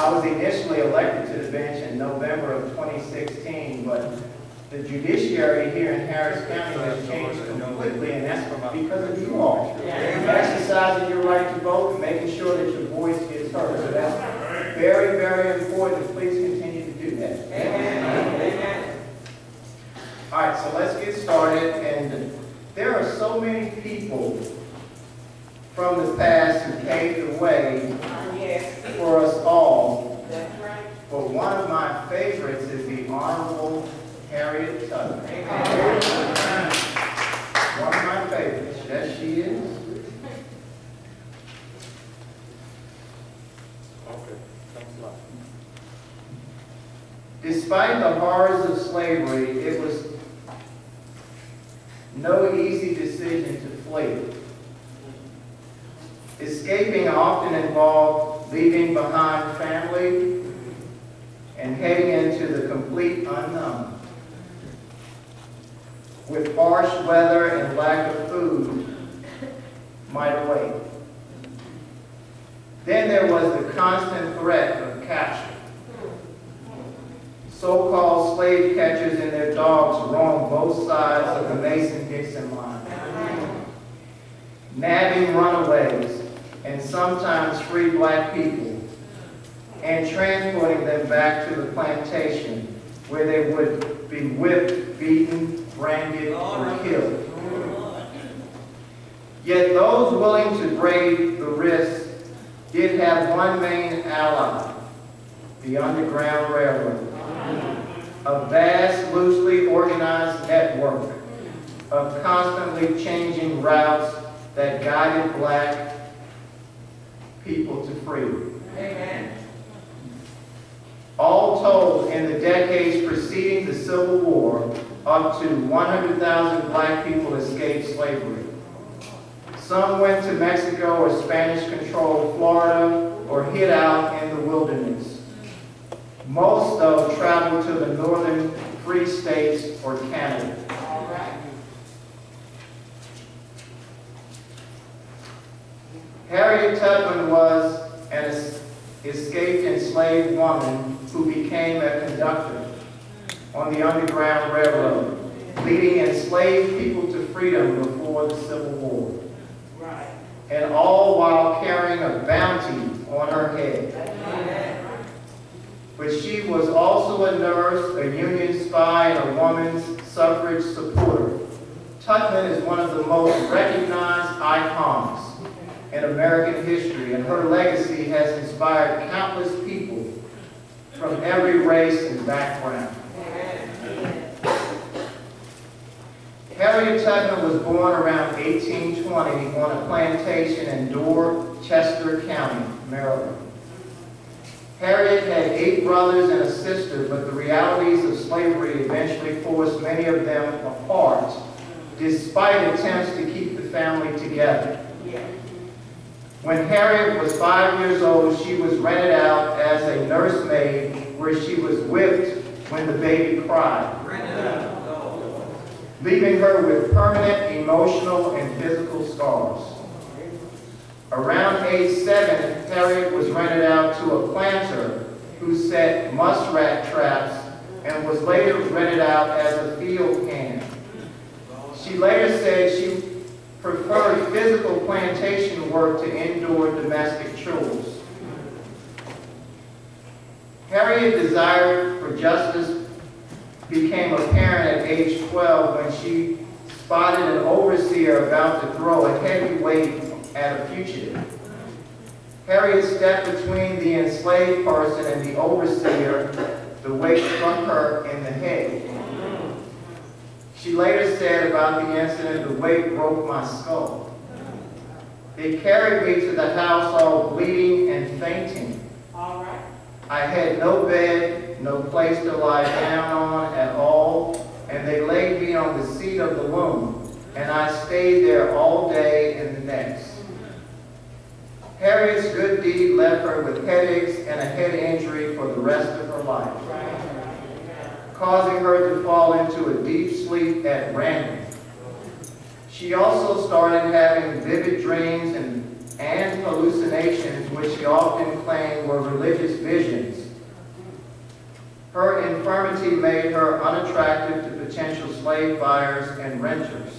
I was initially elected to the bench in November of 2016, but the judiciary here in Harris County has changed completely, and that's because of you all. Exercising your right to vote and making sure that your voice gets heard. So that's very, very important. Please continue to do that. Amen. All right, so let's get started. And there are so many people from the past who paved the way for us all. But one of my favorites is the Honorable Harriet Tubman. One of my favorites. Yes, she is. Okay. Thanks a lot. Despite the horrors of slavery, it was no easy decision to flee. Escaping often involved leaving behind family and heading into the complete unknown. With harsh weather and lack of food might await. Then there was the constant threat of capture. So-called slave catchers and their dogs roamed both sides of the Mason-Dixon line, nabbing runaways and sometimes free black people and transporting them back to the plantation where they would be whipped, beaten, branded, or killed. Yet those willing to brave the risk did have one main ally, the Underground Railroad, a vast, loosely organized network of constantly changing routes that guided black people to freedom. Amen. All told, in the decades preceding the Civil War, up to 100,000 black people escaped slavery. Some went to Mexico or Spanish-controlled Florida or hid out in the wilderness. Most, though, traveled to the northern free states or Canada. Harriet Tubman was an escaped enslaved woman who became a conductor on the Underground Railroad, leading enslaved people to freedom before the Civil War. Right. And all while carrying a bounty on her head. But she was also a nurse, a Union spy, and a woman's suffrage supporter. Tubman is one of the most recognized icons in American history, and her legacy has inspired countless people from every race and background. Harriet Tubman was born around 1820 on a plantation in Dorchester County, Maryland. Harriet had 8 brothers and a sister, but the realities of slavery eventually forced many of them apart, despite attempts to keep the family together. When Harriet was 5 years old, she was rented out as a nursemaid where she was whipped when the baby cried, leaving her with permanent emotional and physical scars. Around age 7, Harriet was rented out to a planter who set muskrat traps and was later rented out as a field hand. She later said she preferred physical plantation work to indoor domestic chores. Harriet's desire for justice became apparent at age 12 when she spotted an overseer about to throw a heavy weight at a fugitive. Harriet stepped between the enslaved person and the overseer. The weight struck her in the head. She later said about the incident, "The weight broke my skull." They carried me to the house all bleeding and fainting. All right. I had no bed, no place to lie down on at all, and they laid me on the seat of the loom, and I stayed there all day and the next. Harriet's good deed left her with headaches and a head injury for the rest of her life, causing her to fall into a deep sleep at random. She also started having vivid dreams and and hallucinations, which she often claimed were religious visions. Her infirmity made her unattractive to potential slave buyers and renters.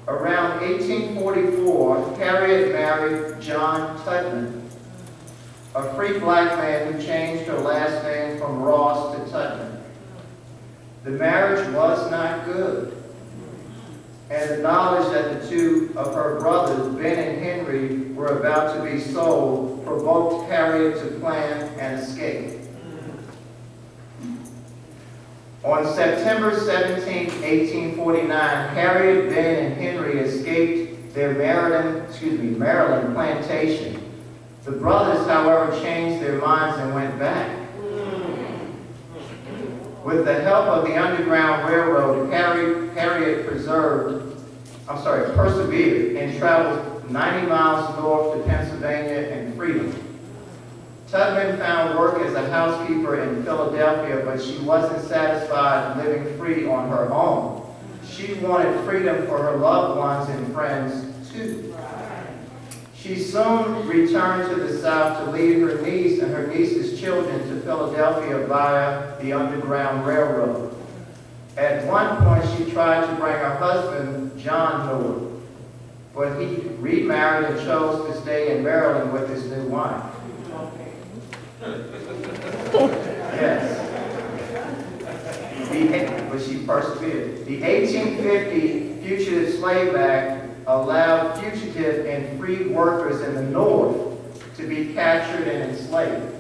Around 1844, Harriet married John Tubman, a free black man who changed her last name from Ross to Tubman. The marriage was not good, and the knowledge that the two of her brothers, Ben and Henry, were about to be sold provoked Harriet to plan an escape. On September 17, 1849, Harriet, Ben, and Henry escaped their Maryland plantation. The brothers, however, changed their minds and went back. With the help of the Underground Railroad, Harriet persevered and traveled 90 miles north to Pennsylvania and freedom. Tubman found work as a housekeeper in Philadelphia, but she wasn't satisfied living free on her own. She wanted freedom for her loved ones and friends, too. She soon returned to the South to lead her niece and her niece's children to Philadelphia via the Underground Railroad. At one point, she tried to bring her husband, John, north, but he remarried and chose to stay in Maryland with his new wife. Yes. But she persevered. The 1850 Fugitive Slave Act allowed fugitive and freed workers in the North to be captured and enslaved.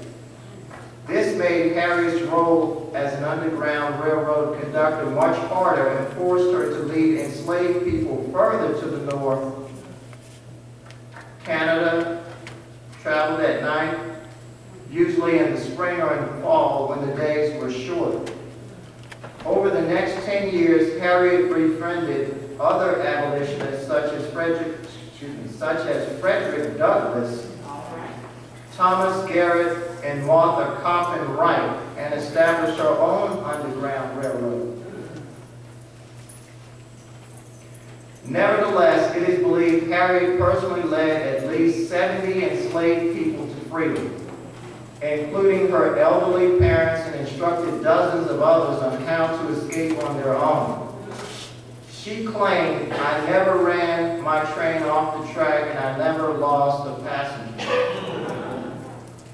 This made Harriet's role as an Underground Railroad conductor much harder and forced her to lead enslaved people further to the north. Canada, traveled at night, usually in the spring or in the fall when the days were short. Over the next 10 years, Harriet befriended other abolitionists such as Frederick Douglass, Thomas Garrett, and Martha Coffin Wright, and established her own Underground Railroad. Nevertheless, it is believed Harriet personally led at least 70 enslaved people to freedom, including her elderly parents, and instructed dozens of others on how to escape on their own. She claimed, "I never ran my train off the track and I never lost a passenger."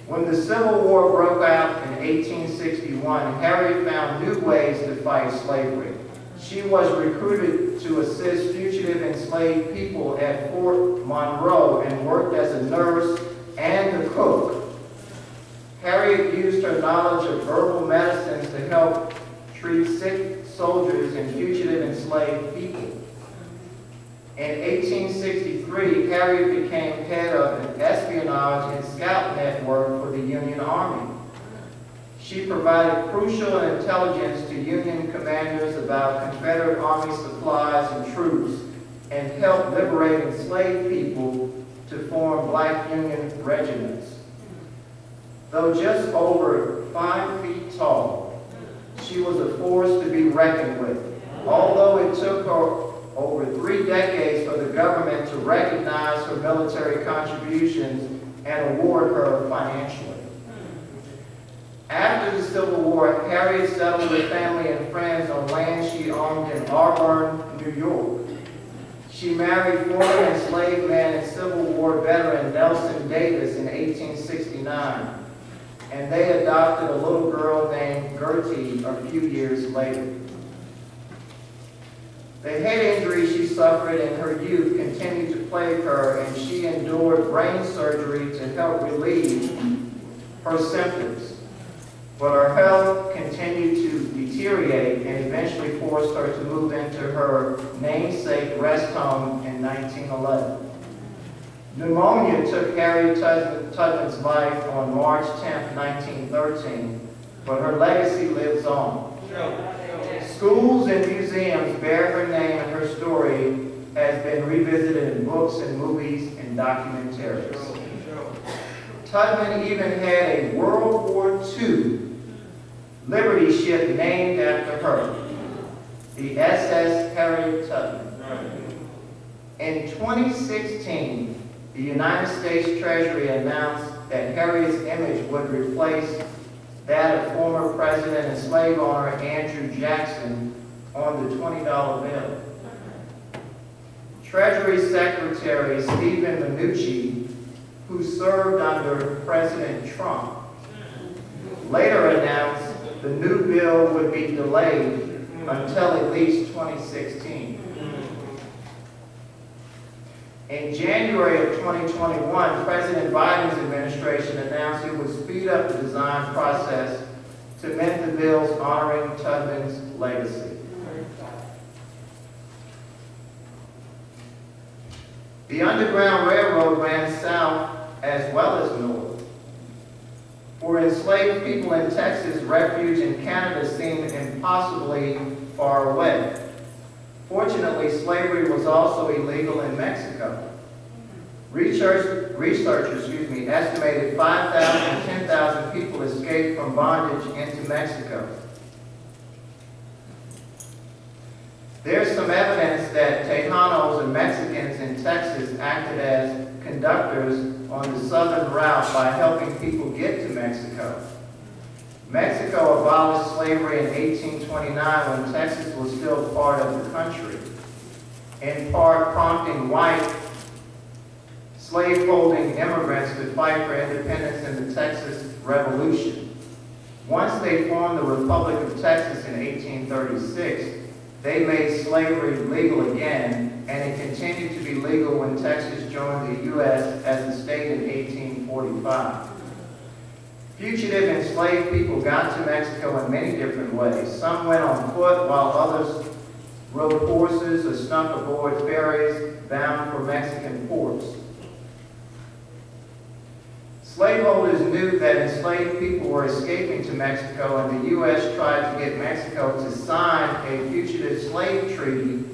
When the Civil War broke out in 1861, Harriet found new ways to fight slavery. She was recruited to assist fugitive enslaved people at Fort Monroe and worked as a nurse and a cook. Harriet used her knowledge of herbal medicines to help treat sick soldiers and fugitive enslaved people. In 1863, Harriet became head of an espionage and scout network for the Union Army. She provided crucial intelligence to Union commanders about Confederate Army supplies and troops, and helped liberate enslaved people to form black Union regiments. Though just over 5 feet tall, she was a force to be reckoned with, although it took her over 3 decades for the government to recognize her military contributions and award her financially. After the Civil War, Harriet settled with family and friends on land she owned in Auburn, New York. She married former enslaved man and Civil War veteran Nelson Davis in 1869, and they adopted a little girl named Gertie a few years later. The head injury she suffered in her youth continued to plague her, and she endured brain surgery to help relieve her symptoms. But her health continued to deteriorate and eventually forced her to move into her namesake rest home in 1911. Pneumonia took Harriet Tubman's life on March 10, 1913, but her legacy lives on. Schools and museums bear her name, and her story has been revisited in books and movies and documentaries. Tubman even had a World War II Liberty ship named after her, the SS Harriet Tubman. In 2016, the United States Treasury announced that Harriet's image would replace that of former President and slave owner Andrew Jackson on the $20 bill. Treasury Secretary Stephen Mnuchin, who served under President Trump, later announced the new bill would be delayed until at least 2016. In January of 2021, President Biden's administration announced it would speed up the design process to amend the bills honoring Tubman's legacy. The Underground Railroad ran south as well as north. For enslaved people in Texas, refuge in Canada seemed impossibly far away. Fortunately, slavery was also illegal in Mexico. Researchers estimated 5,000 to 10,000 people escaped from bondage into Mexico. There's some evidence that Tejanos and Mexicans in Texas acted as conductors on the southern route by helping people get to Mexico. Mexico abolished slavery in 1829 when Texas was still part of the country, in part prompting white slave-holding immigrants to fight for independence in the Texas Revolution. Once they formed the Republic of Texas in 1836, they made slavery legal again, and it continued to be legal when Texas joined the U.S. as a state in 1845. Fugitive enslaved people got to Mexico in many different ways. Some went on foot, while others rode horses or snuck aboard ferries bound for Mexican ports. Slaveholders knew that enslaved people were escaping to Mexico, and the U.S. tried to get Mexico to sign a fugitive slave treaty,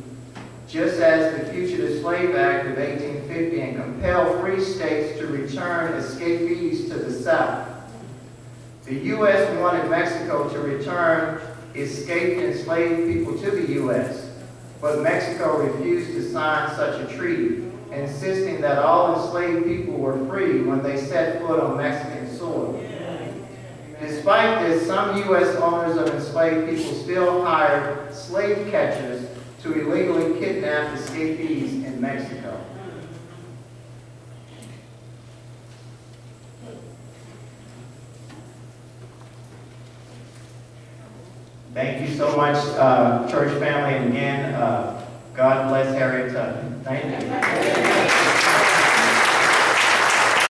just as the Fugitive Slave Act of 1850, and compel free states to return escapees to the South. The U.S. wanted Mexico to return escaped enslaved people to the U.S., but Mexico refused to sign such a treaty, insisting that all enslaved people were free when they set foot on Mexican soil. Despite this, some U.S. owners of enslaved people still hired slave catchers to illegally kidnap escapees in Mexico. Thank you so much, church family, and again, God bless Harriet Tubman. Thank you.